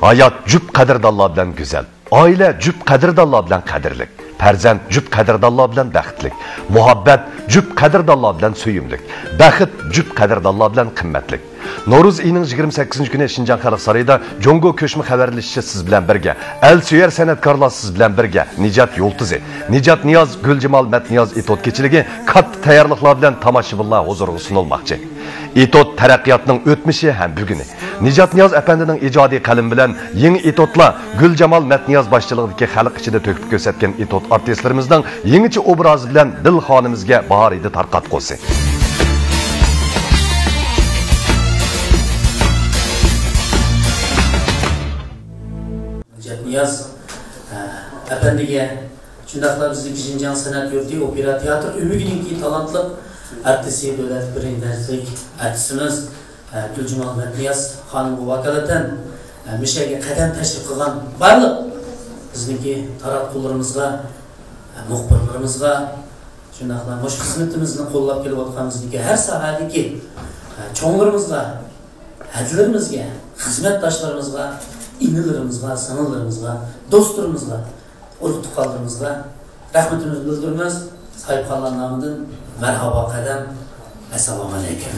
hayot jup qadrdonlar bilan go'zal, oila jup qadrdonlar bilan qadrlik, farzand jup qadrdonlar bilan baxtlik, muhabbat jup qadrdonlar bilan suyumlik, baxt jup qadrdonlar bilan qimmatlik. No'ruz oyining 28-kuni Şinjan Xalq sarayida Jongo ko'chma xabarlashishi siz bilan birga, al-suyar san'atkorlar siz bilan birga, Nijat Yo'ltizi, Nijat Niyoz, Guljimal Matniyoz etot kechiligi katta tayyorliklar bilan tomoshabinlar huzuriga sunilmoqchi. Etot taraqqiyotning o'tmishi ham buguni. Nijat Niyoz apandining ijodiy qalam bilan yangi etotlar Guljamal Matniyoz boshchiligidagi xalq ichida to'kib ko'rsatgan etot artistlarimizning yangicha obrazi bilan Dilxonimizga bahor edi tarqatqusi. Niyaz Efendi'ye şundakla bizi Şinjan Sanat Yurdu Opera Tiyatro Ümigininki talantlı artisti Devlet Birinderlik artistimiz Gülcimal Niyaz Hanım bu vakaleten Mişe'ye kadem teşrif kılan varlık bizdeki taratkularımızga muhbirlerimizga şundakla hoş hizmetimizin kollap gelip otkanımızdaki her sahadaki çoğunlarımızga hedilerimizge hizmetdaşlarımızga İnilerimizga, sanılarımızga, dostlarımızga, uruk kaldığımızga rahmetimizi bildirmez. Sahip kalan namından merhaba kadem. Esselamu aleyküm.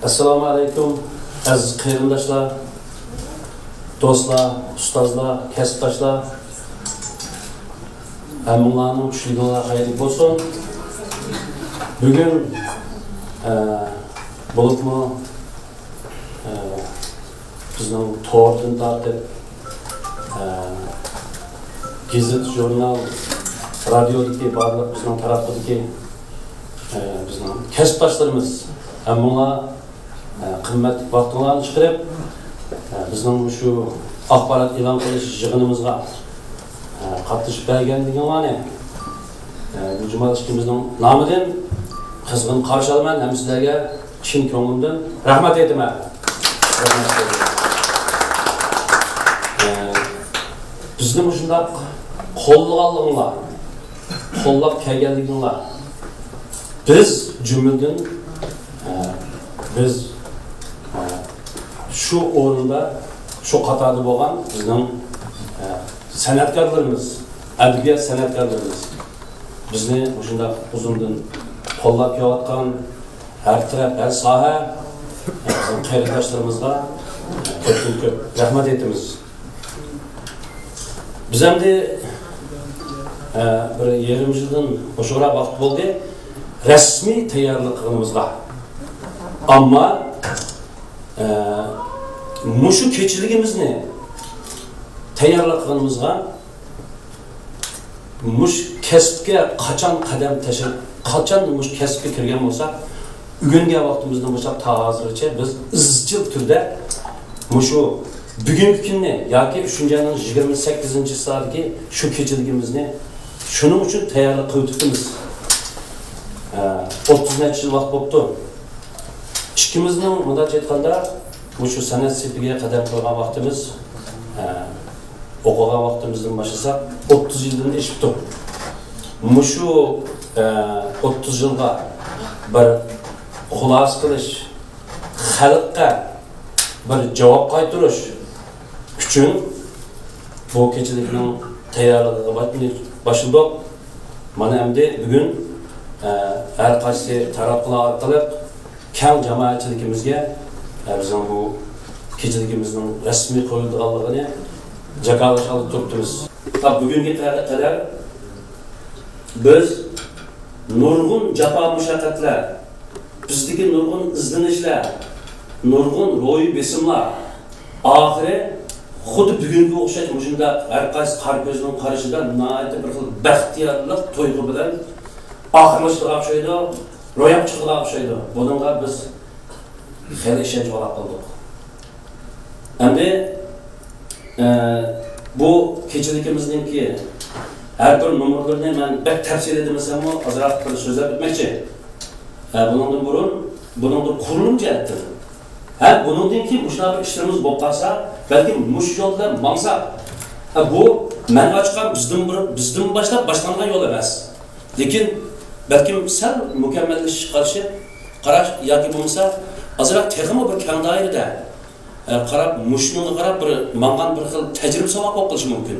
Esselamu aleyküm. Aziz kıyırındaşlar, dostlar, ustazlar, kesiptaşlar. Bunların üçlüğüne hayırlı olsun. Bugün bulup mu bizden tortun tartıp gazet, jurnal, radyodaki barlık bizden tarafındaki bizden kesiptaşlarımız bunlar kıymetli vaktini çıkarıp bizden şu akbarat ilan kılış yığınımızga qattiq berganligim var ne? Bu cumalışkimizning nomidan qizg'in qarshi olaman. Ham sizlarga chin ko'nglimdan rahmat aytaman. Bizni shunday qo'llaganliginglar, qo'llab kelganliginglar. Biz jumladan biz shu o'rinda, shu qatorda bo'lgan bizning san'atkorlarimiz, adabiyot san'atkorlarimiz bizni shunday uzundan qo'llab kelayotgan har taraf, har soha qayrdoshlarımizga ko'p rahmat aytamiz. Biz endi bir yarim yildan o'sharoq vaqt bo'ldi rasmiy tayyorlik qilganimizga. Ammo mushu kechiligimizni tayyorlik qilganimizga mush kasbga qachon qadam tashib, qachon mush kasbga kirgan bo'lsak, bugungi vaqtimizda bo'lsa hozircha biz izchil turda mushu bugungi kunni yoki 3-oyning 28-soatdagi shu kechiligimizni shuning uchun tayyorlik qilib turibmiz. 30 necha yil vaqt bo'ldi. Ikkimizning bunday aytganda mushu san'at sepiga qadam qo'ygan vaqtimiz o'qigan vaqtimizdan boshlasak 30 yildan eshibdi. Mushu 30 yilga bir xulos qilish, xalqqa bir javob qaytarish uchun bu kechilikning tayyorligiga boshildik. Mana endi bugun har qaysi taraflar orqali keng jamoatchiligimizga bizning bu kechiligimizning rasmiy qo'yilganligini jakalash olib turibmiz. Bugungi qadar biz nurg'un jafo mushaqqatlar, bizdagi nurg'un izlanishlar, nurg'un ro'y besimlar oxiri xuddi bugunga o'xshash shunda har qaysi qar ko'zning qarashida nihoyatda bir xil baxtiyorlik to'yg'i bilan oxirlashtirib o'xshaydi, ro'yab chiqib o'xshaydi. Bunga biz xeyli ishonch qildik. Endi bu kechiligimizningki her bir numaralarını ben pek tavsiye edemesem o azrak bir sözler bitmekçi. Bunun burun, bunun kurulum cihettir. Bunun ki muşuna bir işlerimiz boklarsa belki muş yolda mansa Bu men açkan bizden başlangan yol emas. Lekin belki sen mükemmelleşiş karşı qarash yoki bo'lmasa azroq texmo bir keng doirada qarab mushuni qarab bir mangan bir xil tajriba saboq o'qish mumkin.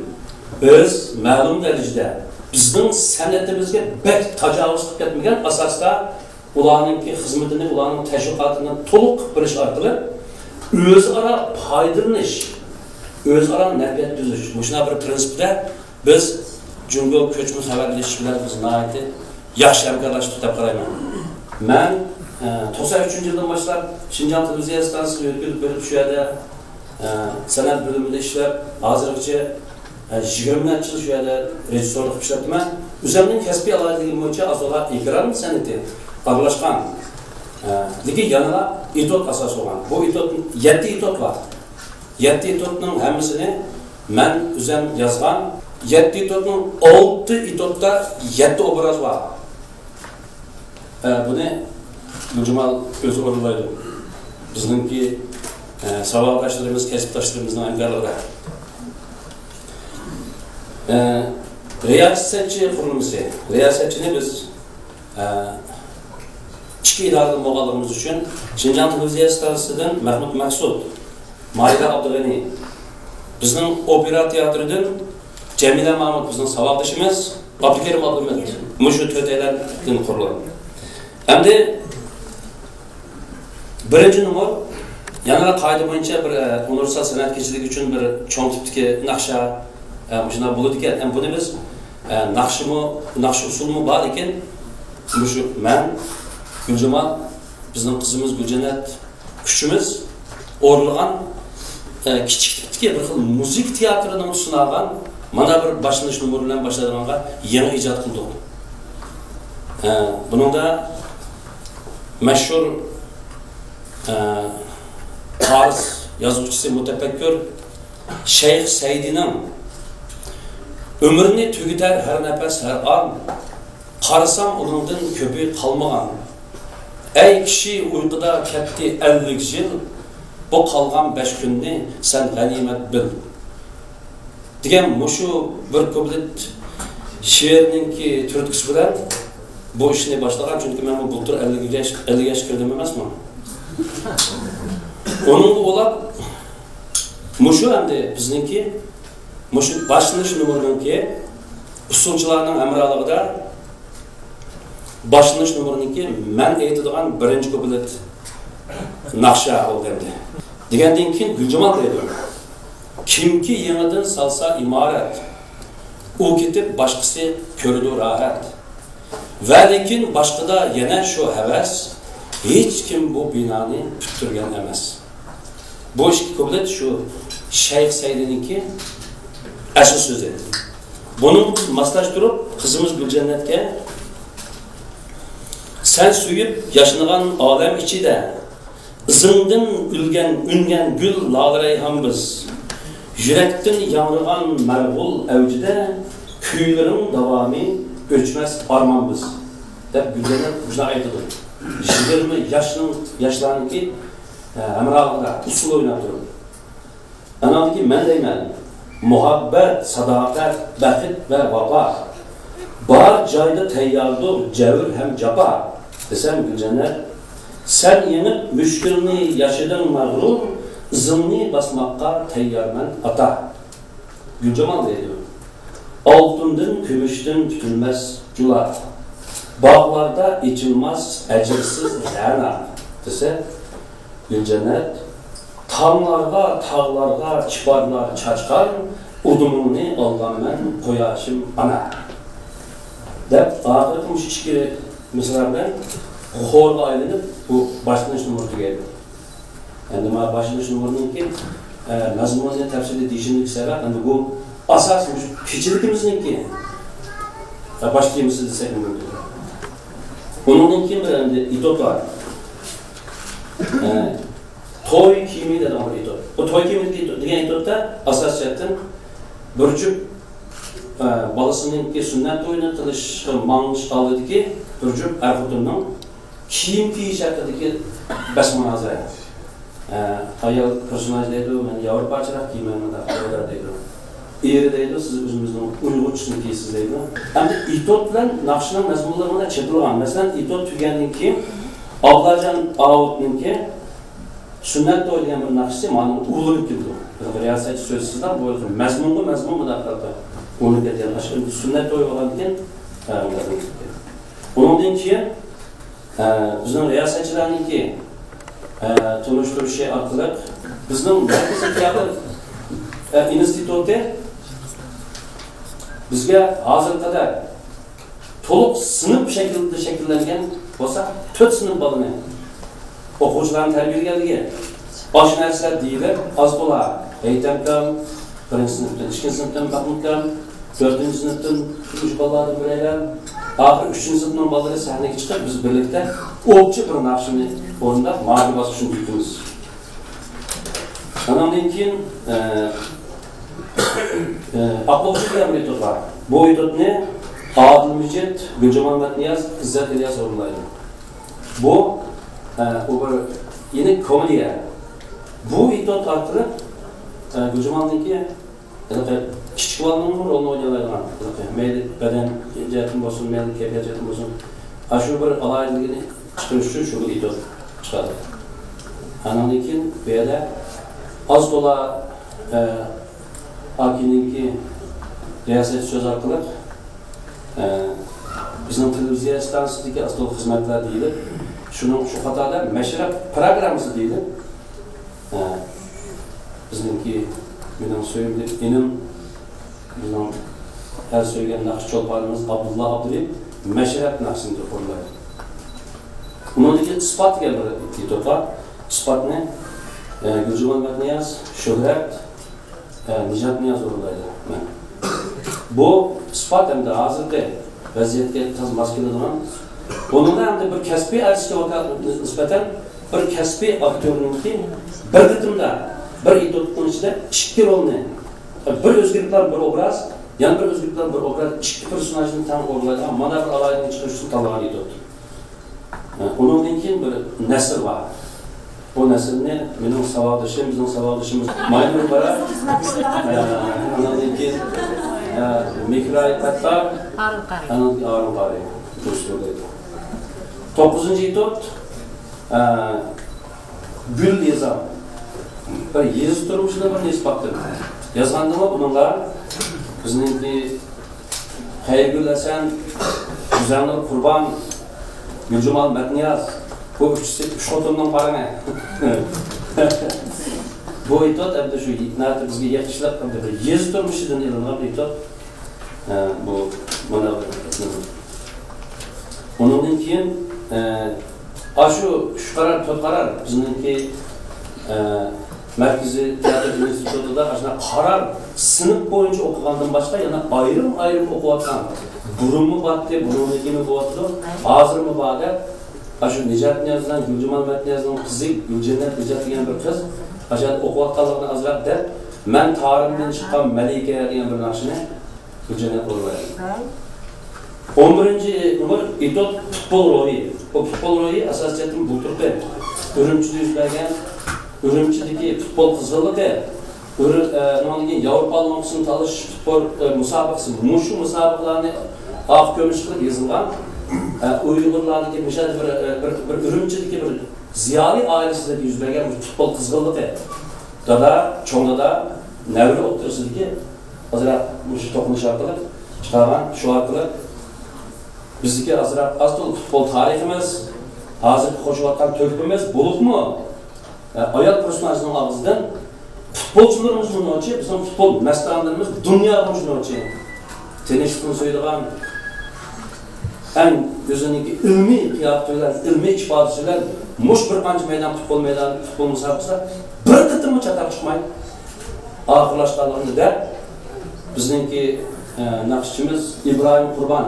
Biz ma'lum darajada bizning san'atimizga bek tajovuz qilib ketmagan asosda ularningki xizmatini, ularning tashviqotini to'liq bilish orqali o'zaro foydalanish, o'zaro nafiyat tuzish. Mushuna bir prinsipda biz Jungo ko'chma xabarlashish bilan biz nihoyatda yaxshi hamkorlashib deb qarayman. Men 93-yildan boshlab Şinjan televiziya stansiyasida o'tkazib berib shu yerda san'at bo'limida ishlab, hozirgacha 20 yil shu yerda rejissyorlik qilib ishlayapman. O'zimning kasbiy aloqaligim bo'yicha asosan ekran san'ati aralashgan. Lekin yana etot asos bo'lgan. Bu etot 7 etot bor. 7 etotning hammasini men o'zim yozgan. 7 etotning 6 etotda 7 obraz bor. Buni Gülcemal özü orlaydı. Bizimki saboqdoshlarimiz, kasbdoshlarimizning hamkorlari. Riyosatchi qurilmasi. Riyosatchini biz ichki idoradan bo'lganligimiz uchun Şinjan televiziya stansiyasidan Mahmud Maqsud, Mayra Abdug'ani, bizning opera teatridan Jamila Mahmud bizning saboqdoshimiz, Abdukerim Abdulmet. Mushu to'rtaylardan qurilgan. Hamda birinchi numar yana qoida bo'yicha bir universal san'at kechiligi uchun bir cho'ng tipdagi naqsha shunday bo'ladi ekan. Buni biz naqsh usulmi bor ekan. Shu men Guljamal, bizning qizimiz Guljanat kuchimiz o'rlagan kichik tipdagi bir xil muzik teatrining sunagan mana bir boshlanish numeri bilan boshlaganga yangi ijod qildik. Buningda mashhur Fars yazuvchisi mutafakkir Shayx Saydining ömrünü tügüter her nefes her an, qarasam onundan köpü qalmagan. Ey kişi uykuda ketdi 50 yıl, bu qalgan 5 günni sen ganimet bil. Degan mushu bir kublit she'rninki turtkisi bilan bu ishni boshlagan, chunki men bu bultur 50 yosh kirdim emasman. Onun olab mushu endi bizningki mushu boshlanish numeriniki usulchilarning amraligida boshlanish numeriniki men aytadigan birinchi kuplet naqsha bo'ldi. Degandan keyin Guljamal deydi. Kimki yangidan salsa imorat, u ketib boshqasi ko'rdi rohat. Va lekin boshqada yana shu havas, hech kim bu binoni tuttirgan emas. Bu ikki kuplet shu Shayx Saydininki asl so'zi. Buni maslashtirib qizimiz Guljanatga sen suyib yashnagan olam ichida izingdan ungan gul lolarayham biz. Yurakdan yang'irgan marg'ul avjida kuylaring davomi o'chmas armon biz. deb Guljanat shuna aytadi. 20 yoshlarniki amrog'ida usul o'ynab turibdi. Anadagi men deyman, muhabbat, sadoqat, baxt va vafo bor joyda tayyordir javr ham jafo. Desam Guljanat, sen yengib mushkulni yashiding mag'rur, izimni basmoqqa tayyorman ata. Guljamal deydi. Oltindan, kumushdan tutilmas julat. Bağlarda içilmez ecirsiz rana. Dese Guljanat, tağlarga, tağlarga çıparlar çaçkar, udumunu aldan ben koyaşım ana. Dep ağırlıkmış içki mısırlardan xorga aylanıp bu başlanış numuru geldi. Yani başlanış numurunun ki nazımını tefsirde dişinlik sebep, yani bu asas keçilikimizin ki başlayımızı desek mi? Onun kim bir itot var. Toy kimi de var itot. O toy kimi diyen itotta asas yaptın. Bürcük balasının ki sünnet oyunu kılış manmış aldı ki bürcük erhutunun kim ki şarkıdı ki besmanazaya. Ayal personaj deydi, ben yavru parçalar kiymem de ayarlar deydi. eri deydi, siz o'zimizning Uyg'urchasini deysiz deydi. Endi itot bilan naqshning mazmunlari mana chetilgan. Masalan, itot tugandan keyin Ablajon Avutninki sunnat degan bir naqshi mana uyg'onib keldi. Riyosat so'zsizlar bu mazmunga mazmun mudofaa. Uni deydilar. Endi sunnat degan keyin undan keyin bizning riyosatchilarniki tunishtirishi orqali bizning instituti bizga hozir qadar to'liq sinf shaklida shakllangan bo'lsa 4 sinf bolani o'quvchilarni tarbiyalaganligi osh narsalar deyilib oz bo'lar. Aytamkam 1-sinfdan 2-sinfdan Mahmudkam 4-sinfdan 3 bolalarni bilaman. Oxir 3-sinfdan bolalar sahnaga chiqib biz birlikda o'qchi bir naqshni o'rnab ma'lum bosishni kutamiz. Ondan keyin aqlchi degan metod var. Bu metodni Adil Mijit, Guljaman Matniyaz, İzzat İlyas o'rlaydi. Bu yine komediya. Bu metod orqali Guljaman'daki kichik bolaning rolini o'ynaydigan, mayli badan jihatim bo'lsin, mayli kayfiyat jihatim bo'lsin, shu bir alayligini chiqarish uchun shu metod chiqadi. Ondan keyin bu yerda az to'la Akininki riyosat so'z orqali bizning televiziya stansiyasidagi asl xizmatlar deyilib, shuning shu qatorda mashrab programmasi deyilib, bizningki mening so'yimli inim bizning her söyleyen naqsh cho'lponimiz Abdullah Abduriyev mashrab naqshini qo'llaydi. Uningki isbot degan bir kitob bor. Isbotni Guljaman Matniyaz, Shuhrat Nijat Niyaz o'rlaydi. Bu isbot hamda hozirgi vaziyatga tez mos keladigan. Buningda hamda bir kasbiy artistga nisbatan bir kasbiy aktyorningki bir bitimda bir idotning ichida ikki rolni, bir o'zgartlar bir obraz, yana bir o'zgartlar bir obraz, ikki personajni tam o'rlaydi. Mana bir alayni chiqarish uchun tanlagan idot. Uningdan keyin bir nasl bor. Bu naslni mening savodishim, bizning savodishimiz Maymun Bara, ondan keyin Mikray Patlar, Harun Qari. To'qqizinchi idot Gul Yezam. Bir yezib turishida bir nisbatdir. Yozgandimi bunga bizningki Xayrgul Hasan, Gulzanur Qurbon, Guljaman Matniyaz bu üç xotinning qarang. Bu itot hamda shu itnati bizga yaxshilab hamda bir yezib turishidan ilingan itot. Bu mana undan keyin shu qarar bizningki Merkezi Tiyatro İnstitutida aslında qarar sinf bo'yicha o'qigandan boshqa yana ayrim o'qiyotgan. Burunmi batdi, burunligini bo'yotdi. Hozirmi ba'da shu Nijat Niyazdan Guljaman Matniyazning qizi Guljanat Nijat degan bir qiz ashad o'qiyotganligini azrab deb men tarixdan chiqqan Malika degan bir naqshni Guljanat o'rlaydi. 11-numar itot futbol ro'yi. O futbol ro'yi asosiyatdan bu turda Urumchida yuz bergan Urumchidagi futbol qizg'inligi, nonga Yevropa mavsum talish futbol musobaqasi, mushu musobaqalarni oq ko'mish qilib yozilgan. Uyg'urlarniki misal bir Urumchidagi bir ziyoli oilasida yuz bergan futbol qizg'inligi. Dada, cho'ngda, navri o'tirsidagi azroq mushu to'qnash orqali chiqargan, shu orqali bizdagi azroq futbol tariximiz, hozir qo'shayotgan to'kimiz bo'libmi? Ayol personajning og'zidan futbolchilarimiz buncha, bizning futbol mastanlarimiz dunyoda buncha. Tenishni so'ydigan eng o'ziniki ilmiy qiyofatalar, ilmiy ifodasilar, mush bir qancha maydon futbol musobaqasi bir qitimcha chataq chiqmaydi. Oxirlashganligida bizningki naqshchimiz Ibrohim Qurbon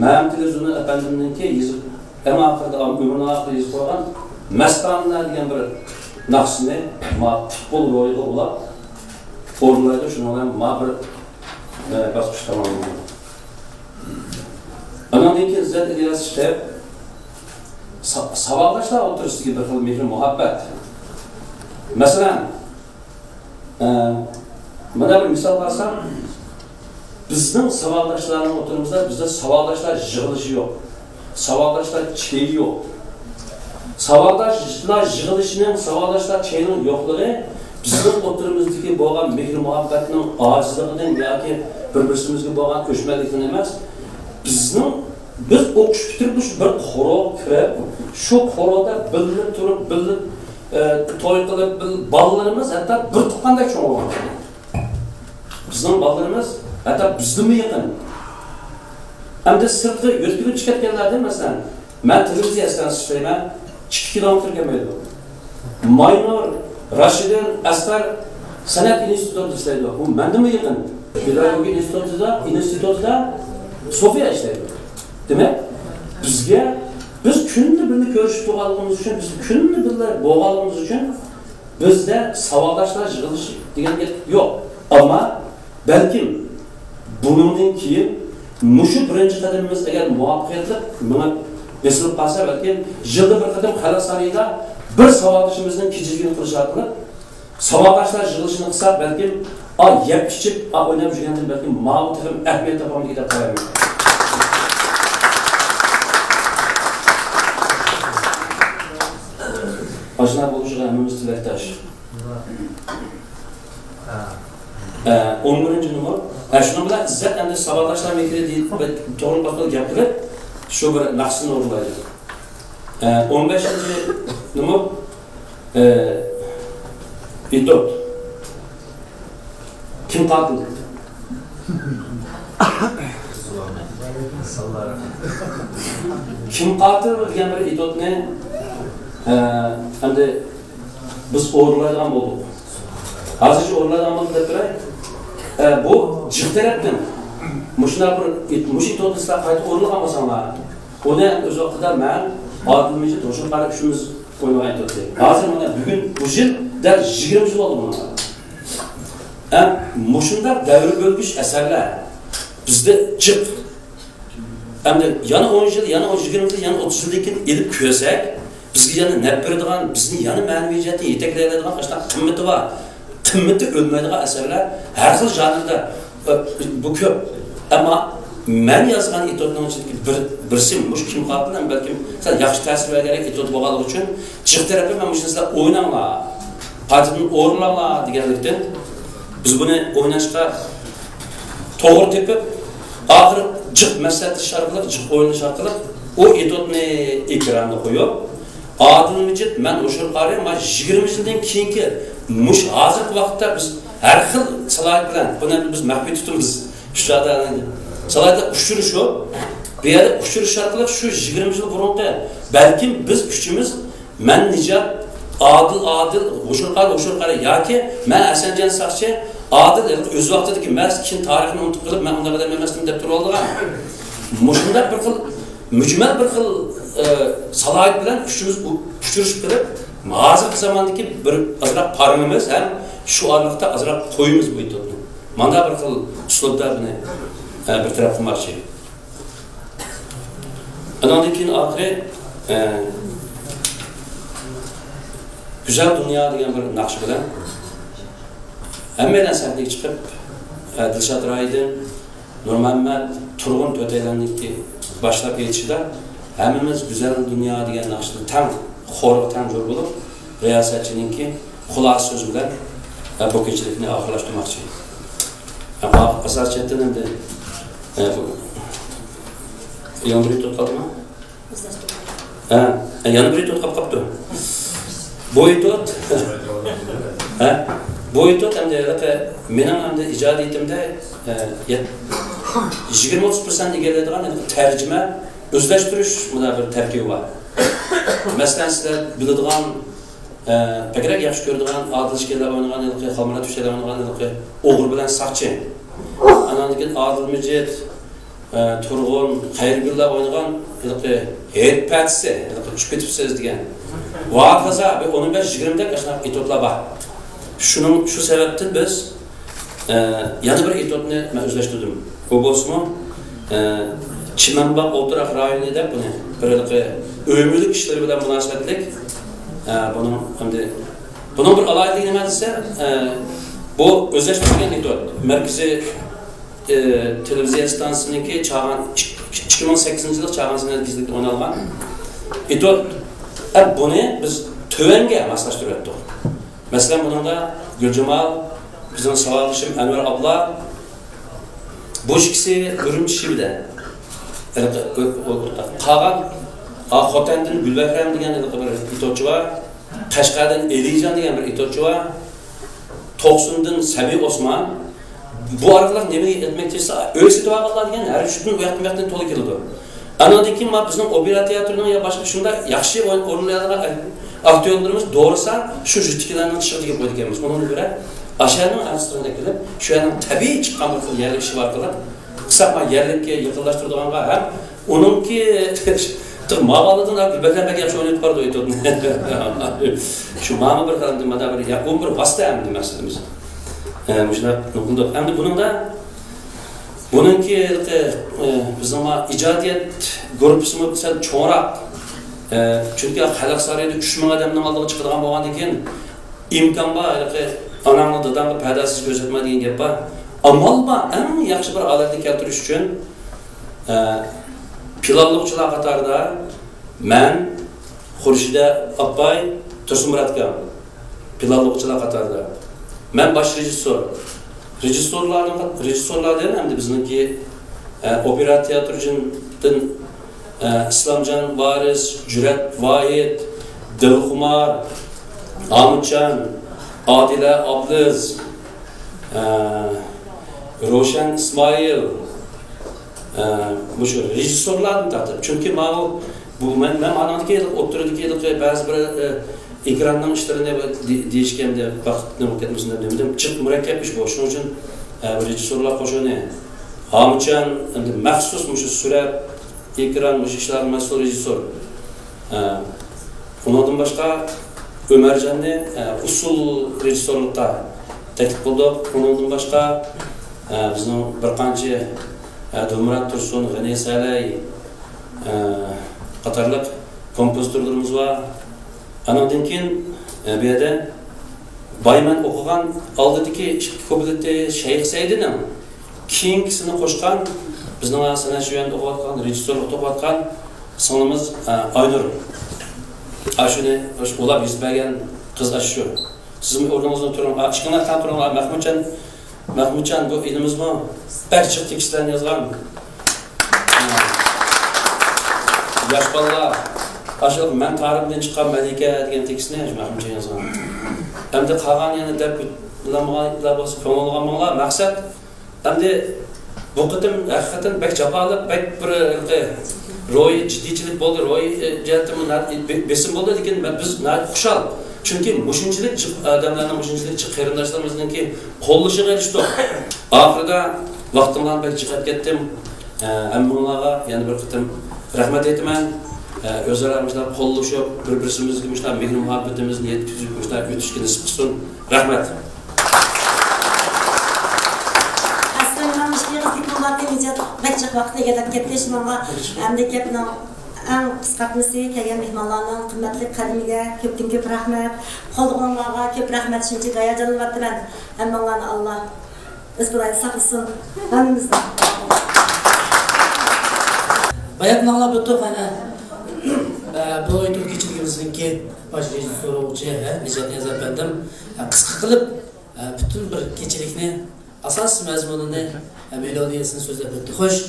Ma'am televizyonu efendimninki yozib, ama oxirida o'rni oxirida yozib qo'ygan Mastanlar degan bir naqshni futbol ro'yiga ulab o'rnaydi. Shuni bilan bir bosqich tamomlanadi. Ondan keyin İzzat İlyas chiqib savolashlar o'tirishga bir xil mehr muhabbat. Masalan, Mana bir misol alsam, bizning savoldoshlarning o'tirimizda bizda savoldoshlar yig'ilishi yo'q. Savoldoshlar cheyi yo'q. Savoldoshlar yig'ilishining, savoldoshlar cheyining yo'qligi bizning o'tirimizdagi bo'lgan mehr muhabbatning ojizligidan yoki bir-birimizga bo'lgan o'chmalikdan emas, biz o'qish bitirib bir xoro kirib, shu xoroda bilib turib, bilib to'y qilib, bolalarimiz hatto bir tuqqandek cho'g'ilgan. Bizning bolalarimiz hatto bizdan yaqin. Hamda sirtga yurtib chiqayotganlardan masalan, men televiziyasidan ishlayman, 2 kilometrga mayli. Maynor Rashidin Asqar san'at institutida ishlaydi. U mendan yaqin. Pedagogiya institutida Sofiya ishlaydi. Demak, biz kunni birga ko'rishib turganligimiz uchun, biz kunni birga bo'lganligimiz uchun bizda savoldoshlar yig'ilishi degan gap yo'q. Ammo balkim bundan keyin mushu birinchi qadamimiz agar muvaffaqiyatli buni besilib qolsa, balkim yilda bir qadam xalq sarayida bir savoldoshimizning kechirgini qilish orqali savoldoshlar yig'ilishini qilsak, balkim yeb ichib o'ynab yurgandan balkim ma'lum ham ahamiyat topolmaydi deb qarayman. Aşina buluşuğa hemimiz tilektaş. 11. numar. Şunun bilan İzzet endi savoldoshlar mekri deyib, to'g'ri boshqa gap qilib, shu bir naqsini o'rlaydi. 15. numar itot. Kim qatil? Kim qatil degan bir itotni endi biz o'rlaydigan bo'ldik. Hozircha o'rlaydigan bo'ldik deb turay. Bu jiqtarabdan mushuna bir itotni sizlar qayta o'rlagan bo'lsanglar, uni o'z vaqtida men odilmichi to'shib qarab ishimiz qo'ymagan itotdi. Hozir mana bugun bu yil dar 20 yil bo'ldi buni. Mushunda davr bo'lgich asarlar bizda jiq. Endi yana 10 yil, yana 20 yil, yana 30 yildan keyin elib ko'rsak, bizga yana naf beradigan, bizni yana ma'naviyatni yetaklaydigan qashqa qimmati bor. Qimmati o'lmaydigan asarlar har xil janrda bu ko'p. Ammo men yozgan itotning ichidagi birsi mush kim qatildan balkim sal yaxshi ta'sir bergan itot bo'lganligi uchun chiq tarafga men mushunlar o'ynanglar, qaytadan o'rnanglar deganlikdan biz buni o'ynashga to'g'ri tepib, oxir jiq maslahat orqali, jiq o'ynash orqali o itotni ekranda qo'yib, Adilmijit men o'sha qari, men 20 yildan keyingi mush hozirgi vaqtda biz har xil salohiyat bilan buni biz maxfiy tutamiz. Shu yerda salohiyatda ushirish yo'q. Bu yerda ushirish orqali shu 20 yil burungi balkim biz kuchimiz men nijat adil o'sha qari yoki men Asanjon Saqchi adil o'z vaqtidagi mas kim tarixini unutib qilib men unday odam emasman deb turib olgan. Mushunda bir xil mujmal bir xil salohiyat bilan uchirishib turib, hozirgi zamondagi bir azroq parimiz ham shu orliqda azroq qo'yimiz bu itotni. Mana bir xil uslubda buni bir taraf qilmoqchi. Undan keyin oxiri Güzel Dünya degan bir naqsh bilan hammadan sahnaga chiqib, Dilshod Raidin, Nurmuhammad, Turg'un To'taylarniki boshlab ketishida hammamiz Güzel Dünya degan naqshni tam xo'riq tam jo'r bo'lib, riyosatchininki xulos so'z bilan bu kechilikni oxirlashtirmoqchi. Ammo asosiyatdan endi yana bir to'xtab qolma. Yana bir to'xtab qolibdi. Boyutot. Boyutot endi mening ham ijodiyatimda 20-30% egallaydigan tarjima, o'zlashtirish bunda bir tarkibi bor. Masalan, sizlar biladigan, pekrak yaxshi ko'radigan Adil Ishkelar o'ynagan, Xalmurat Ushalar o'ynagan, o'g'ir bilan saqchi. Andan keyin Adilmijit, Turg'un, Xayrgulla o'ynagan, heyt patisi, tushib ketibsiz degan. Vaqaza 15-20 dak ashna itotlar bor. Shu sababdan biz yana bir itotni men o'zlashtirdim. Bu bo'lsa, Chimanbaq o'tiraq rayonida buni bir o'yimlik ishlar bilan munosabatlik buning bir alohidaligi nima desa, Bu özleştirgen anekdot. Merkezi televiziya stansiyasındaki çağan 2008 yıl çağan senetçilikte oynalgan. Anekdot. Bunu biz tövenge maslashtirdik. Mesela bununda Gülcemal, bizim savaşçım Enver abla, bu ikisi Ürümçi şivde. Qagan Xotandan Gulbakram degan bir itotchi var. Qashqardan Elijan degan bir itotchi var. To'qsundan Sabiy Osman. Bu arqalar nima etmoqchisi? O'zi to'g'rilar degan har shuni vaqtdan to'la keldi. Anadan keyin bizning opera teatrining ya boshqa shunda yaxshi o'rinlarga aktyorlarimiz doğrusa shu jitkilarning chiqadiga bo'lib ekanmiz. Ona göre aşağının arasında kelib, shu yerning tabiiy chiqqan bir yerlik ishi var qilib, qisqa yerlikka yaqinlashtiradiganға ham uningki mağaladan abi Gulbakram yaxshi o'ynab bordi aytadi. Shu mana bir qanday mana bir yaqin bir vosita ham demasimiz. Shuna nuqunda endi buningki bizning ijodiyat guruhimiz sal cho'nroq. Chunki xalq saroyida 3000 odamning oldiga chiqadigan bo'lgandan keyin imkon bor, anamni dadamni pardasiz ko'rsatma degan gap bor. Amal bor, eng yaxshi bir holatni keltirish uchun pilavlıqçılar qatarida men Xurshida Appay, Tursunmurat aka pilavlıqçılar qatarida. Men bosh rejissor. Rejissorlardan hamda bizningki opera teatridan İslamjon Varis, Jurat Vohid, Dilxumar, Amitjon, Adila Abdiz, Roshan Ismoil bu rejissorlarni tartib. Chunki bu men anadagi o'tirdagi ba'zi bir ekranning ishlarini deyishganda vaqtni o'tkazmasdan dedim. Chiq murakkab ish bu. Shuning uchun rejissorlar qo'shini Amitjon endi maxsus shu surat ekran bu ishlarning mas'ul rejissor. Undan boshqa Ömerjanni usul rejissorlikda taklif qildik. Undan boshqa bizning bir qancha Dilmurat Tursun, G'ani Salay qatorliq kompozitorlarimiz var. Anadan keyin bu yerda Bayman o'qigan oldidagi ko'pligi Shayx Saidning keyingisini qo'shgan bizning san'at yo'nida o'qiyotgan, rejissyorlik o'qiyotgan singlimiz Aynur. Ashuni ulab yuz bergan qiz shu. Sizning o'rningizda turing, ishqinaqdan turinglar. Mahmudjon bu elimizmi? Barcha tekstlarni yozgan. Yosh bolalar, ashu men tarixdan chiqqan Malika degan tekstni Mahmudjon yozgan. Hamda qolgan yana deb bilanlar bo'lsa ko'ngilga maqsad hamda bu qitim haqiqatan bek jafoliq, bek bir ro'y jiddiychilik bo'ldi, ro'y jihatdan besim bo'ldi, lekin biz xushal. Chunki mushunchilik odamlarning mushunchilik qarindoshlarimizninki qo'llashiga erishdik. Oxirida vaqtimdan bek chiqib ketdim. Hammalarga yana bir qitim rahmat aytaman. O'zlarimizga qo'llashib, bir-birimizga mushlar mehr muhabbatimizni yetkazib, mushlar o'tishga nasib qilsin. Rahmat. Bakçak vakti gelip gitti. Şununla memleketinin en kıskatması kelgen mehmanlarının kıymetli kadimiga köpten köp rahmet. Kolduğunlarga köp rahmet. Şimdi gaya canım vardı ben. Emmanlarını Allah ısbıraydı saklasın. Önümüzden. Bayatın Allah bütün bu oyun geçirgimizninki baş rejissör oluşu Necat Niyaz efendim kıska kılıp bütün bir geçirikni asas mazmununu melodiyasını sözlep öttü. Hoş.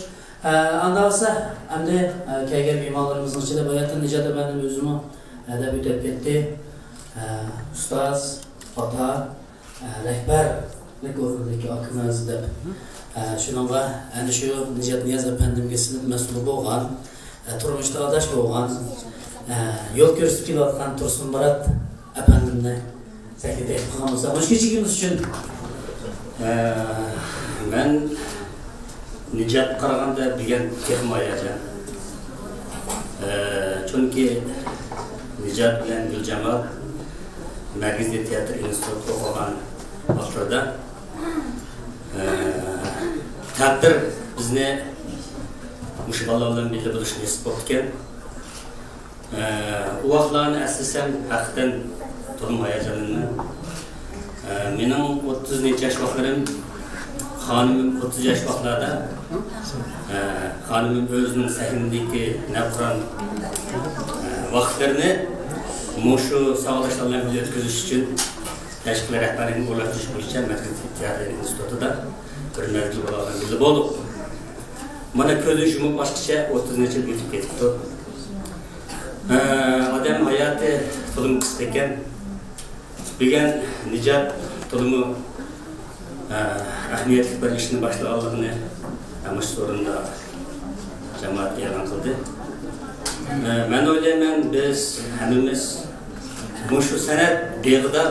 Anda olsa hem de kelgen mimarlarımızın içinde Bayatın Necat efendim özümü edeb ötep ketdi. Ustaz, ata, rehberlik o'rnidagi akimiz deb shunga ana shu Necat Niyaz efendimga sinib mas'ul bo'lgan, turmushda odash bo'lgan, yo'l ko'rsatib kelayotgan Tursunmurat efendimni taklif qilganmiz. Hoş kechigimiz uchun men Necat qaraganda degan gapim ayajan. Chunki Necat bilan Guljamal Markaziy teatr institutida o'qigan vaqtida taqdir bizni mush bolalar bilan birga bo'lishni nasib qilgan. U vaqtlarni aslasam haqiqatan to'lim hayajonimni Mening 30 necha yosh vaqtlarim, xonimim 30 yosh vaqtlarda xonimim o'zining sahnidagi navqiron vaqtlarini mushu sog'lashlarni o'tkazish uchun tashkilot rahbarining o'rnatish bo'yicha Markaziy teatr institutida bir mavzu bo'lgan bo'ldi. Mana ko'zni yumib boshqacha 30 necha yil o'tib ketibdi. Odam hayoti to'lim qisqa ekan. Degan Nijat to'limi ahamiyatli bir ishni boshlaganligini amash o'rinda jamoat e'lon qildi. Men o'ylayman biz hammamiz shu san'at beg'ida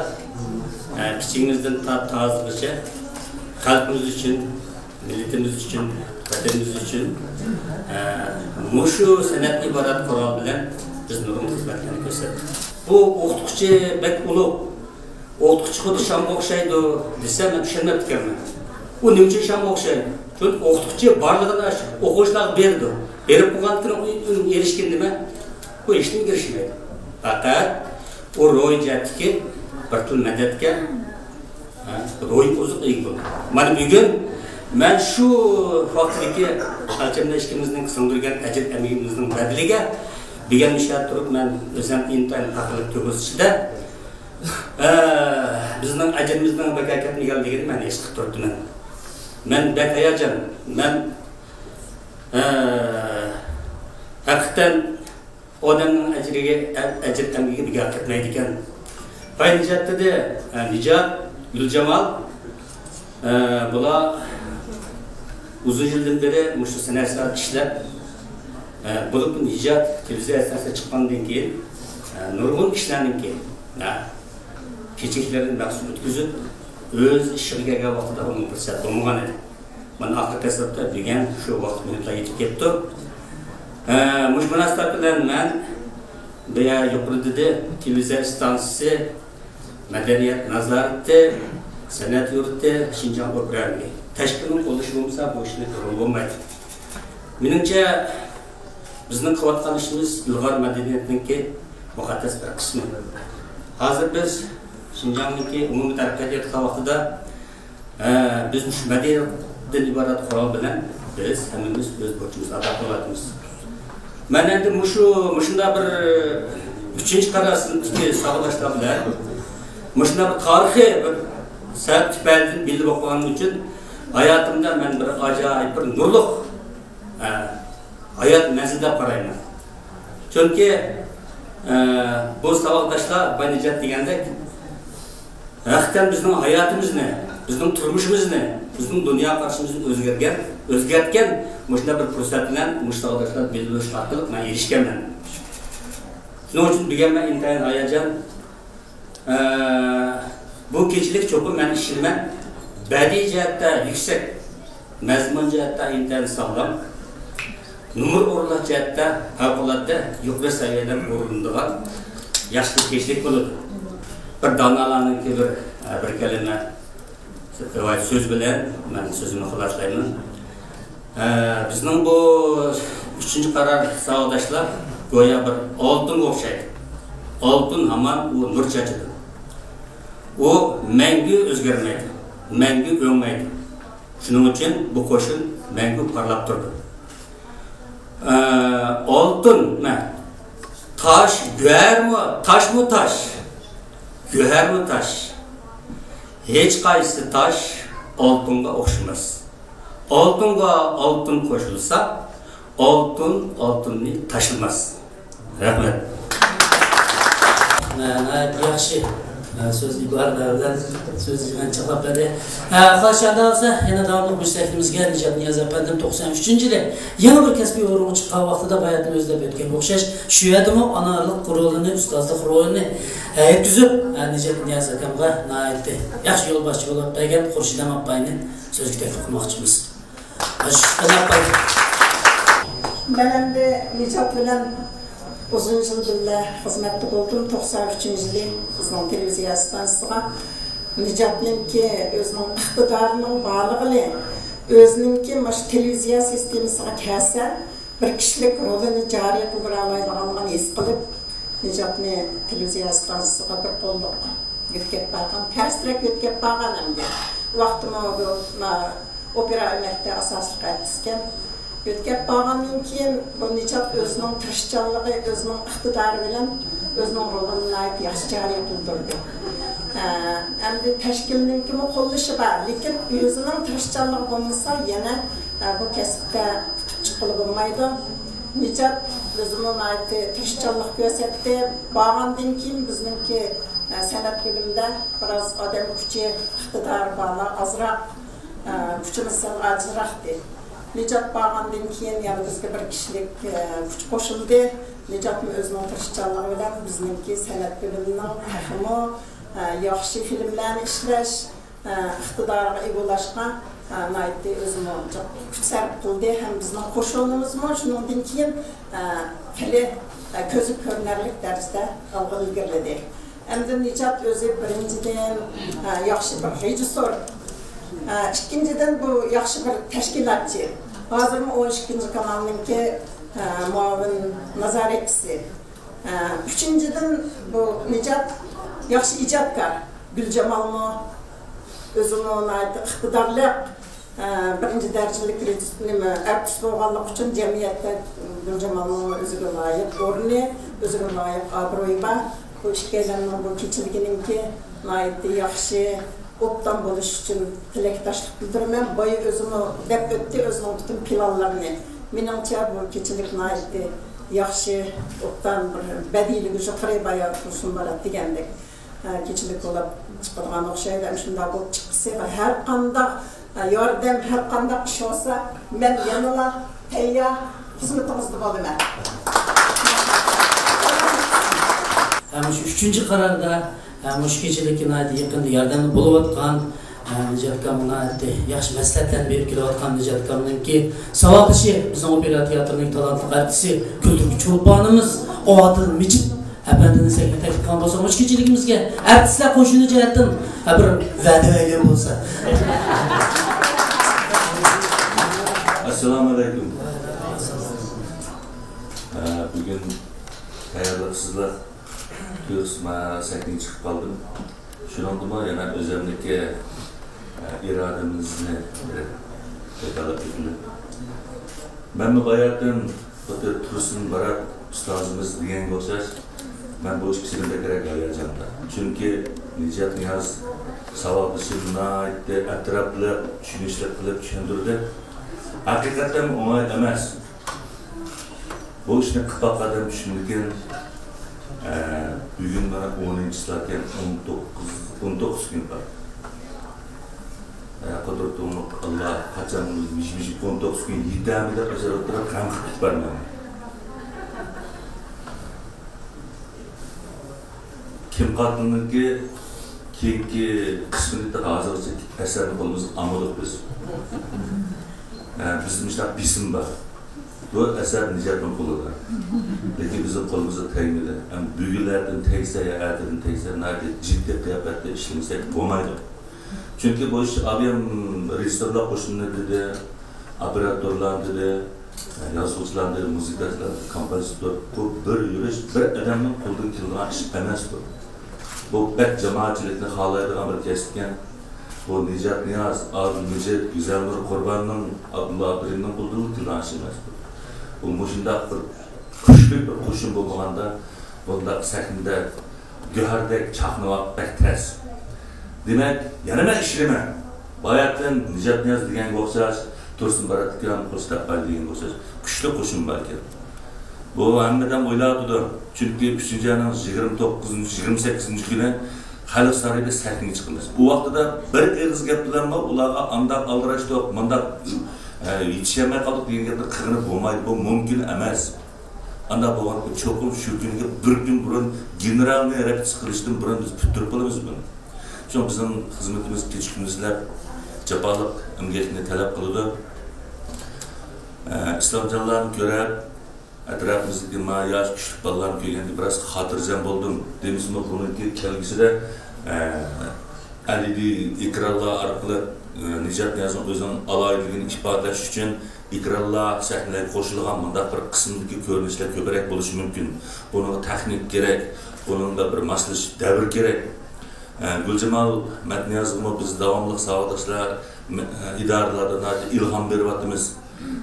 kichigimizdan tozagacha xalqimiz uchun, millatimiz uchun, vatanimiz uchun shu san'at iborat qurol bilan biz nurg'un xizmatlarni ko'rsatdik. Bu o'qituvchi bek ulug' o'qituvchi xuddi shamga o'xshaydi desam men tushunmay ekanman. U nima uchun shamga o'xshaydi? Chunki o'qituvchi barlig'ini o'quvchilarga berdi. Berib qo'ygan kun erishgan nima? Bu ishni erishmaydi. Faqat u ro'yjatga bir til madadga ro'y o'zi ega bo'ldi. Mana bugun men shu vaqtdagi qalchamda ishimizning singdirgan ajr amigimizning badaliga degan ishlar turib men o'zim intayin haqliq to'g'risida bizning ajrimizning bakakatni egalligini men his qilib turibman. Men bak hayajon, men haqiqatan odamning ajriga ajr amigiga biga ketmaydi ekan. Paynijatda Nijat, Guljamal bular uzun yildan beri shu san'atlar ishlab bo'lib Nijat televiziyasiga chiqqandan keyin nurg'un ishlarning keyin kechiklarni maxsus o'tkazib o'z ishiga vaqtida uning fursat bo'lmagan edi. Mana oxirgi tasavvurda degan shu vaqt minutlar yetib ketdi. Mush munosabat bilan men bu yuqorida televiziya stansiyasi, madaniyat nazorati, san'at yurti, Shinjon programmasi tashkilning qo'llashi bo'lmasa bu ishni to'g'ri bo'lmaydi. Menimcha bizning qilayotgan ishimiz ilg'or madaniyatningki muqaddas bir qismi. Hozir biz Shinjonniki umumiy taraqqiyot vaqtida biz shu madaniyatdan iborat qurol bilan biz hammamiz o'z burchimizni ado qilyapmiz. Men endi shunda bir 3-qarasini sog'lashlar bilan shunda bir tarixiy bir sertifikatni bilib o'qiganim uchun hayotimda men bir ajoyib bir nurliq hayot manzilida qarayman. Chunki bu savoqdoshlar Banijat degandek haqiqatan bizning hayotimizni, bizning turmushimizni, bizning dunyo qarashimizni o'zgartgan shunda bir fursat bilan savoqdoshlar belgilash orqali men erishganman. Shuning uchun deganman intayin hayajon. Bu kechilik cho'qim men ishimman badiiy jihatda yuksak, mazmun jihatda intayin sog'lom, numur o'rlash jihatda favqulodda yuqori saviyadan o'rindigan yaxshi kechilik bo'ladi. Bir donalarniki bir kalima so'z bilan men so'zimni xuloslayman. Bizning bu 3-qaror savoqdoshlar go'yo bir oltinga o'xshaydi. Oltin hamon u nur chachidi. U mangu o'zgarmaydi, mangu o'ngmaydi. Shuning uchun bu qo'shin mangu parlab turdi. Oltin taş, güher mi? Taş mı taş? Güher mi taş? Hiç qaysı taş oltunga o'xshamas. Oltunga oltin qo'shilsa, oltinni tashilmas. Rahmat. Yaxshi so'z iboralardan so'z cevap berdi. Xaşada olsa yana davomli bu ishtimizga Nijat Niyoz apandim 93-yili yana bir kasbiy o'ringa chiqqan vaqtida hayotni o'zlab o'tgan o'xshash shu yerdimi onalik rolini, ustozlik rolini yetkazib Nijat Niyoz akamga nihoyatda yaxshi yo'lboshchi bo'lib bergan Xurshid Apayni so'zga taklif qilmoqchimiz. Ben endi Nijat bilan uzun yıl birga xizmatda bo'ldim. 93-yili bizning televiziya stansiyasiga Nijatninki o'zining iqtidorining borlig'ini, o'zininki mana televiziya sistemasiga kelsa, bir kishilik rolini joriy qila olmaydiganligini his qilib, Nijatni televiziya stansiyasiga bir qo'lliq Ötkep bargan, tersirek ötkep bargan hem de. Vaxtımı opera öməkdə asaslık aytısken. Ötkep bargandan keyin bu Nicat özünün tırışçanlığı, özünün iqtidarı bilen özünün rolunu ait yaxşı cari kıldırdı. Hem de təşkilinin kimi qo'llashi var, lekin o'zining tirishchanligi bo'lmasa yana bu kasbda chiqilib bo'lmaydi. Nicat o'zining aytdi tirishchanlik ko'rsatdi. Borgandan keyin bizningki san'at bo'limida biroz odam kuchi, iqtidor bor, ozroq kuchimiz ozroqdi. Nicat borgandan keyin yana bizga bir kishilik kuch qo'shildi. Nicat o'zining tirishchanligi bilan bizningki san'at bo'limining tahimi yaxshi filmlarni ishlash, iqtidorga ega bo'lishga aytdi o'zini kuch sarf qildi. Ham bizning qo'shonimizmi shundan keyin hali ko'zi ko'rinarli darajada ilg'iladi. Endi Nicat o'zi birinchidan yaxshi bir rejissor, ikkinchidan bu yaxshi bir tashkilotchi. Hozir 12-kanalninki muavin nazoratchisi. Uchinchidan bu Nicat yaxshi ijodkor. Guljamalmi o'zining aytdi iqtidorli birinchi darajalik artist bo'lganligi uchun jamiyatda Guljamalning o'ziga loyiq o'rni, o'ziga loyiq obro'yi bor. Bu ikkalamning bu kechiliginingki aytdi yaxshi o'tdan bo'lish uchun tilakdoshlik bildiraman. Boy o'zini deb o'tdi o'zining butun planlarini. Menimcha bu kechilikni aytdi yaxshi o'tdan bir badiylik yuqori bayon qilishim bo'ladi degandek. Keçilik olab çıqılğan oxşaydı. Şunda bu çıqısı her qandaq yordam, her qandaq iş olsa men yanıla tayyor xizmatinizda bo'laman. Şu üçüncü kararda şu keçilikni yaqinda yordamda bo'lib atgan Nicat Kamilni yaxshi maslahatlarni berib kelayotgan Nicat Kamilninki savobishi bizning opera teatrining talantli artisti, kulturchi cho'lponimiz Odil Mijit Efendinin sevgili teklifkan olsa, hoş keçiligimizge artistler qo'shini jihatdan bir va'da bergan bo'lsa. Assalomu alaykum. Bugün tayyorlabsizlar. Ko'rsma sakin chiqib qoldim. Shuningdek, yana o'zimniki irodamizni talab etdim. Men bu bayatdan Tursun Barat ustozimiz degan o'xshash ben bu ikisini de gerek ayıracağımda. Çünkü Nicat Niyaz savabısına aitti, etraflı düşünüşler kılıp düşündürdü. Hakikaten ona demez. Bu işini kıpak adam düşünürken bugün bana 10. sırayken 19 gün var. Kudretumluk Allah kaçanımız 19 gün 7 amide özel olarak ramkıt vermem. Kim katılının ki kısmını da hazırlıkça eserini kolumuzun amalık biz. Bizim işte bisim var. Bu eser Nicat'ın koludur. Peki bizim kolumuzda teymidi. Büyülerden teyseye, erdirden teyseye, nerede ciddi kıyafetle işlemesek olmaydı. Çünkü bu iş abim rejistörler koşunu dedi, operatörler dedi, yazıcılar dedi, müzikler dedi, kompozitör. Bu bir yürüyüş, bir adamın kolduğun kilden iş emezdi. Bu pek cemaatçilikle halaydıgan bir kesken, bu Nicat Niyaz, Adil Mücet, Güzelnur Kurban'ın, Abdullah Abdül'ün bulduğu kilden iş emezdi. Bu muşunda bir kuşluk bir kuşun bulmağında, bunda sahnede göherdek çaknıvak pek ters. Demek, yanıma işleme. Bayattan Nicat Niyaz degen qo'xshash, Tursun Barat degen qo'shtabay degen qo'xshash, kuchli qo'shin balki. Bu hammadan o'ylabdim. Chunki 3-ayning 29-28 kuni Xalq saroyida sahnaga chiqamiz. Bu vaqtida bir eg'iz gap bilan ularga andaq aldirashdi, mundaq yetishmay qoldik degan gapni qirinib bo'lmaydi. Bu mumkin emas. Anda bo'lgan cho'qim shu kunga bir kun burun generalni repetitsiya qilishdan burun biz bitirib qolamiz buni. Çünkü bizim hizmetimiz keçikimizler cepalık emniyetini talep kıldı. İslamcılarını görüp etrafımızdaki yaş küçük balalarını görgende biraz hatırcam buldum. Demizim bunun kelgisi de LED ekranlar arkalı Nicat Niyaz'ın özünün alaylığını ifadeleş için ekranlar sahneleri koşulgan bunda bir kısımdaki görünüşler köberek buluşu mümkün. Bunun teknik gerek, bunun da bir maslaş devir gerek. Gülcemal Matniyazov'u biz davamlı sağdaşlar, idarelerden ilham veriyoruz.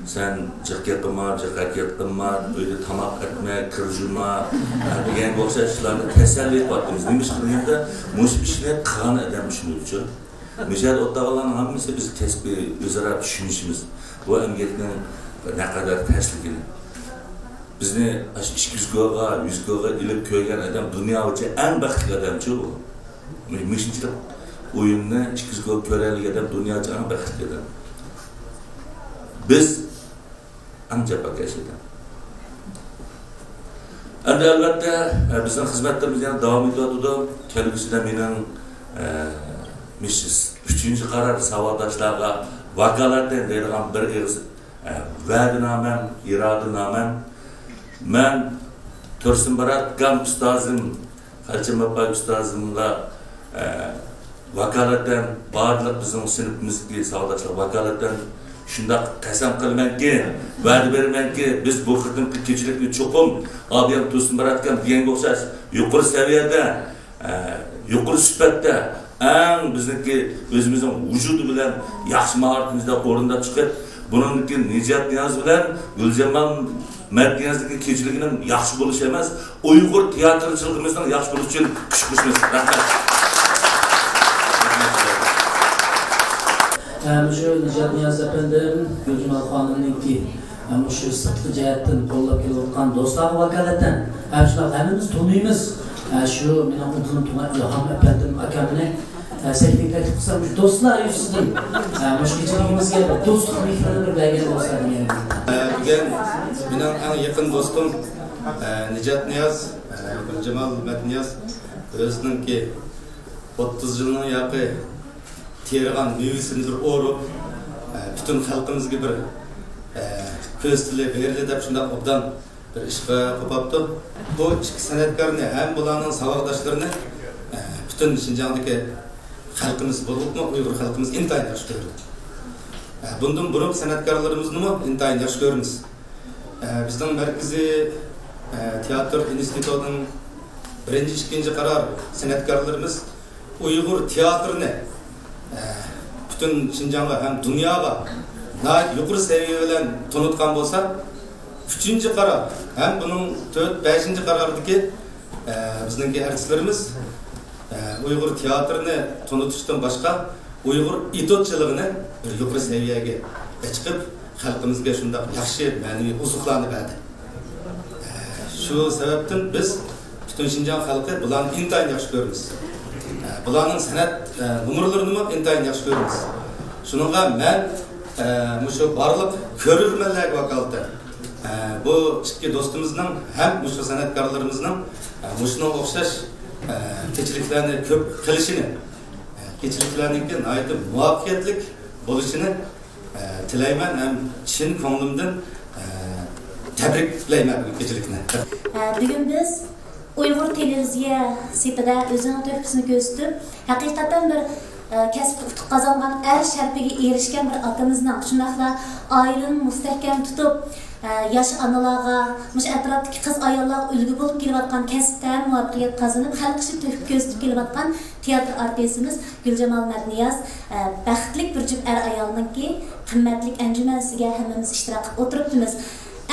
Sen ceketime, öyle tamak etme, kırjuma, diyen boşaşlarını teselli etmemiz. Neymiş kılıyında, muş işine kılan eden düşünüyoruz. Mücadele ottağıların hamisi biz kesbi, özara düşünüşümüz. Bu emgekinin ne kadar terslikini. Bizni 200 goga, 100 goga ilip köygen adam, dünya için en baktık adam çoğu. Mişinçlik oyununu 200 goga köreli adam, dünya için en baktık adam. Biz ancak bakışıdan. Endi elbette bizning xizmatlarimiz yana davom etadi. Kelgusida mening Mishis 3-qarar savodashlarga vakolatdan deydigan bir eg'iz va'dinamam, irodinamam. Men Tursunbarat gam ustozim, Xalchimabay ustozimga vakolatdan barliq bizning sinfimizga savodashlar vakolatdan shunda qasam qilmanki, va'da bermanki, biz bu xizmatni kechilikni cho'qim Abiyam Tursunbaratga deganga o'xshash yuqori saviyada, yuqori sifatda eng bizniki o'zimizning vujudi bilan yaxshi mahoratimizda o'rinda chiqib, buningki Nijat Niyaz bilan Guljamal Matniyazning kechiliginin yaxshi bo'lishi emas, Uyg'ur teatrchiligimizning yaxshi bo'lishi uchun kuch qo'shamiz. Rahmat. Şu Nijat Niyaz efendim, Gülcemal Hanım'ınki şu sırtlı cihetten qo'llab kelayotgan do'stlar vakolatan shunaqa hammamiz tanıymiz. Şu meni unutulib turgan Ilhom efendim akamni sahnaga taklif qilsam, shu do'stlar yursin. Shu kechiligimizga do'stlik mehnatini bir bergan bo'lsa degan. Bugun mening eng yaqin do'stim Nijat Niyaz, Gulcemal Matniyaz o'zininki 30 yilning yaqi tergan mevisini bir o'rib, bütün xalqimizga bir ko'z tili berildi deb shunday obdan bir ishga qo'papti. Bu ikki san'atkorni ham bularning savodoshlarini bütün Şinjandagi xalqimiz bo'libmi, Uyg'ur xalqimiz intayin yaxshi ko'radi. Bundan burun san'atkorlarimizni intayin yaxshi ko'ramiz. Bizning markaziy teatr institutining 1-2 qaror san'atkorlarimiz Uyg'ur teatrini bütün Şinjan'a hem dünyaya yukarı seviye bilen tanıtkan olsa 3. karar hem bunun 4-5. karardaki bizimki artistlerimiz Uygur tiyatrını tanıtıştan başka Uygur idotçılığını bir yukarı seviyeye çıkıp halkımızga şunda yaxshi manevi uzuqlarni berdi. Şu sebepten biz bütün Şinjan halkı bularni intayin yaxshi ko'ramiz. Bularning san'at numurlarini intayin yaxshi ko'ramiz. Shuningga men mushu barliq ko'rurmanlarga vakolatdan bu ikki do'stimizning ham mushu san'atkorlarimizning mushunga o'xshash kechiliklarni ko'p qilishini, kechiliklarningki nihoyatda muvaffaqiyatli bo'lishini tilayman, ham chin ko'nglimdan tabriklayman bu kechilikni. Bugun biz Uyghur televiziya sepida o'zining töhfasini ko'rsatib, haqiqatan bir kasb utuq qozongan sharpiga erishgan bir akamizning shundaqla oilani mustahkam tutib, yosh onalarga, mush atrofdagi qiz ayollarga ulgu bo'lib kelayotgan kasbda muvaffaqiyat qozonib, xalq ishi töhfa ko'rsatib kelayotgan teatr artistimiz Gulcemal Matniyaz baxtli bir juft ayolningki qimmatli anjumansiga hammamiz ishtirok qilib o'tiribmiz.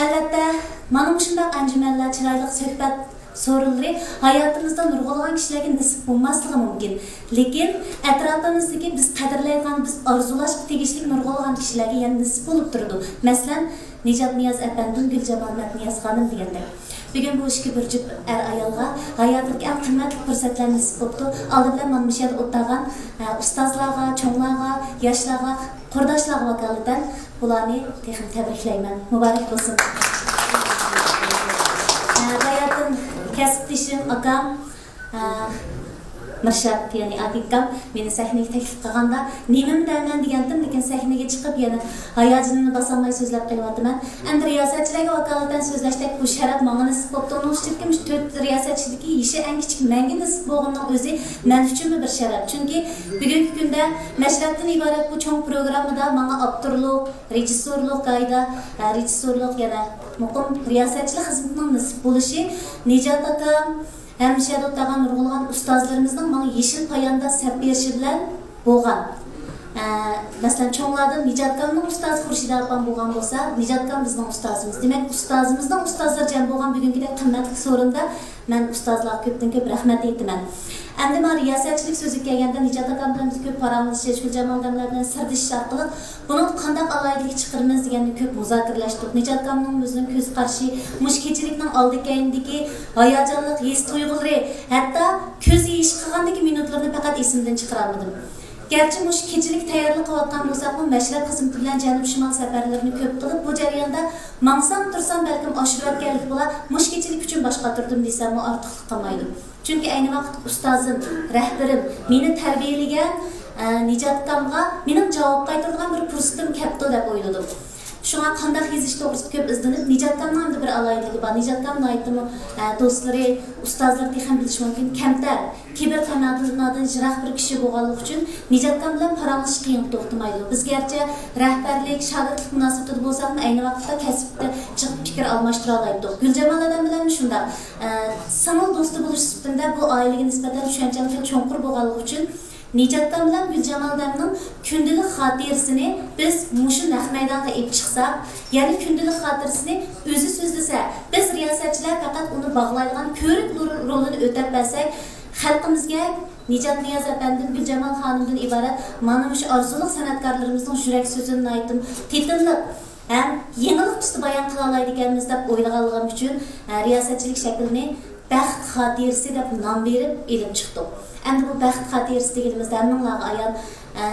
Albatta, mana shunday anjumanlar, chiroyli suhbat so'rinlari hayotımızda nurg'ulg'an kishilarga nisb bo'lmasligi mumkin. Lekin atrofimizdagi biz qadrlaydigan, biz orzulashga tegishli nurg'ulg'an kishilarga yana nisb bo'lib turadi. Masalan, Nijat Niyaz efendim, Gulcemal Matniyaz xonim degandek. Bugun bu ishga bir juft ayolga hayotidagi eng qimmatli fursatlar nisb bo'ldi. Oldi bilan mana bu yerda o'tirgan ustozlarga, cho'nglarga, yoshlarga, qurdoshlarga vakolatan bularni texnik tabriklayman. Muborak bo'lsin. Hayatım kasbdishim akam Mirshad, ya'ni akam meni sahnaga taklif qilganda nimani deyman degandim, lekin sahnaga chiqib yana hayajonimni bosolmay so'zlab qo'yapman. Endi riyosatchilarga vakolatan so'zlashdek bu sharaf menga nisb bo'ldi. Unutishkim, 4 riyosatchilikka ishi eng kichik menga nisb bo'lganning o'zi men uchun bir sharaf. Chunki bugungi kunda nashriyatdan iborat bu cho'ng programmada menga aktorlik, rejissyorlik, qayda rejissyorlik yana muqim riyosatchilik xizmatining nisb bo'lishi Nijat akam hem şehadotlagan nurgulgan ustazlarımızın bana yeşil payanda sep berişi bilen boğan. Mesela çoğunlardan Nicatkan'ın ustazı Xurşid Apan boğan olsa, Nicatkan bizden ustazımız. Demek ustazımızdan ustazlar cem boğan bugünkü de kıymetli sorunda ben ustazlığa köpten köp rahmet etmem. Endi men riyosetchilik so'zi kelganda Nijat akam bilan biz ko'p paramlashib, Gul Jamoldan bilan sirdish orqali buni qanday alaylik chiqaramiz deganni ko'p muzokiralashdik. Nijat akamning o'zining ko'z qarashi, mush kechilikning oldikayindagi hayajonlik his tuyg'ulari, hatto ko'z yish qilgandagi minutlarni faqat esimdan chiqarolmadim. Gerçi mush kechilik tayyorlik qilayotgan bo'lsaqmi, mashrab xizmati bilan Janub Shimol safarlarini ko'p qilib, bu jarayonda mansam tursam balkim oshirayotganlik bo'lar, mush kechilik uchun boshqa turdim desam, u ortiqlik qilmaydi. Çünkü aynı vaqt ustozim, rahbarim meni tarbiyalagan Nijat akamga mening javob qaytaradigan bir fursatim katta deb o'yladim. Şuna qanday yezish to'g'risida ko'p izlanib, Nijat akamning ham bir aloyitligi bor. Nijat akamning aytdimi, do'stlari, ustozlar ham bilish mumkin, kamtar, kibr qanotdan jiroq bir kishi bo'lganligi uchun Nijat akam bilan paramlash qiyin to'xtamaydi. Biz garchi rahbarlik, shogirdlik munosabatida bo'lsak-mu, ayni vaqtda kasbda chiq fikr almashtira olmaydik. Guljamol odam bilan shunda sanal do'sti bo'lish sifatida bu oilaga nisbatan tushunchalik cho'nqur bo'lganligi uchun Nijat akam bilan Guljamol odamning kundalik xotirasini biz mushu naq maydonga olib chiqsak, ya'ni kundalik xotirasini o'zi so'zlasa, biz riyosatchilar faqat uni bog'laydigan ko'rik rolini o'tab bersak, xalqimizga Nijat Niyaz efendim Guljamol xonimdan iborat mana shu orzuliq san'atkorlarimizning yurak so'zini aytdim. Tetinliq ham yenilik ustida bayon qila oladiganmiz deb o'ylaganligim uchun riyosatchilik shaklini baxt xotirasi deb nom berib ilib chiqdim. Endi bu baxt xotirasi deganimizda hammalarga ayon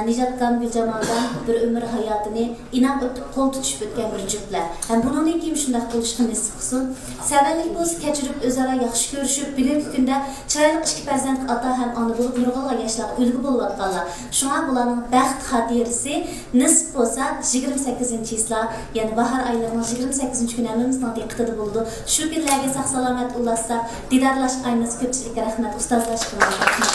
Nijat akam Guljamoldan bir umr hayotini inab o'tib qo'l tutishib o'tgan bir juftlar. Ham bundan keyin shunday bo'lishni nasib qilsin. Savallik bo'lsa kechirib o'zaro yaxshi ko'rishib, bugungi kunda chiroyli ikki farzand ota ham ona bo'lib nurg'ulg'an yoshlar ulgu bo'layotganlar. Shunga bularning baxt xotirasi nasib bo'lsa 28-yil, ya'ni bahor oylarining 28-kuni hammamizning diqqatida bo'ldi. Shu kunlarga sog' salomat ulashsak, didorlashganimiz ko'pchilikka rahmat, ustozlashganimiz rahmat.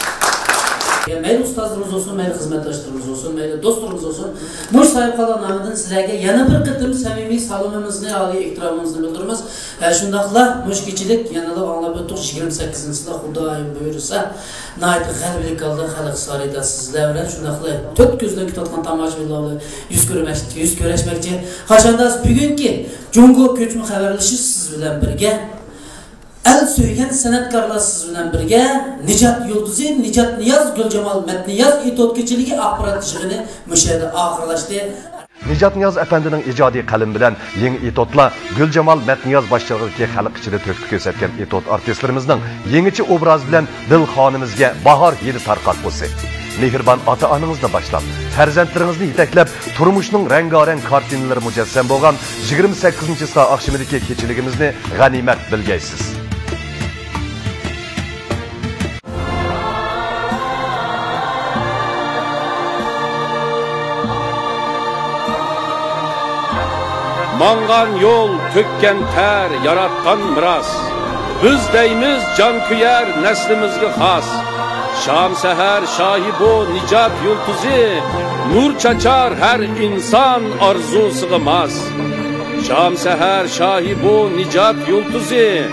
Mayli ustozlarimiz olsun, mayli xizmatdoshlarimiz olsun, mayli do'stlarimiz olsun. Mush sayfalar nomidan sizlarga yana bir qitim samimiy salomimizni, oliy ehtiromimizni bildiramiz. Shundaqla mush kechilik yanada anglab o'tdik 28-yilda Xudoyim buyursa, nayt g'alabalik oldi xalq sarayda sizlar bilan shundaqla to'rt ko'zdan kutayotgan tomoshabinlar yuz ko'rishmoqchi. Qachonda bugungi Jungo ko'chma xabarlashi siz bilan birga El söygen sanatkarlar siz bilan birga Nijat Yulduzi, Nijat Niyaz, Guljamol Matniyaz etotkeçiligi axborot yig'ini mushada oxirlashdi. Nijat Niyaz efendining ijodiy qalam bilan yangi etotlar Guljamol Matniyaz boshchiligidagi xalq ichida to'kib ko'rsatgan etot artistlarimizning yangicha obraz bilan Dilxonimizga bahor yili tarqatqusi. Mehribon ota-onangizni boshlab, farzandlaringizni yetaklab, turmushning rang-garang kartinalari mujassam bo'lgan 28-soat oqshomidagi kechiligimizni g'animat bilgaysiz. Mangan yol, tökken ter, yarattan miras. Biz deymiz can küyer, neslimizge has. Şam seher şahibo Nijat Yulduzi, nur çaçar her insan arzu sığmaz. Şam seher şahibo Nijat Yulduzi,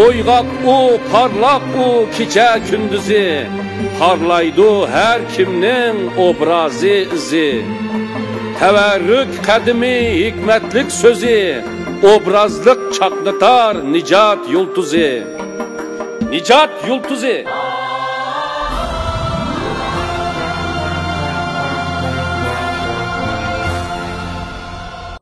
oygak o, parlak o, kiçe kündüzi. Parlaydı her kimnin obrazı izi. Teverrük kadimi hikmetlik sözü, obrazlık çaklatar Nijat Yulduzi. Nijat Yulduzi.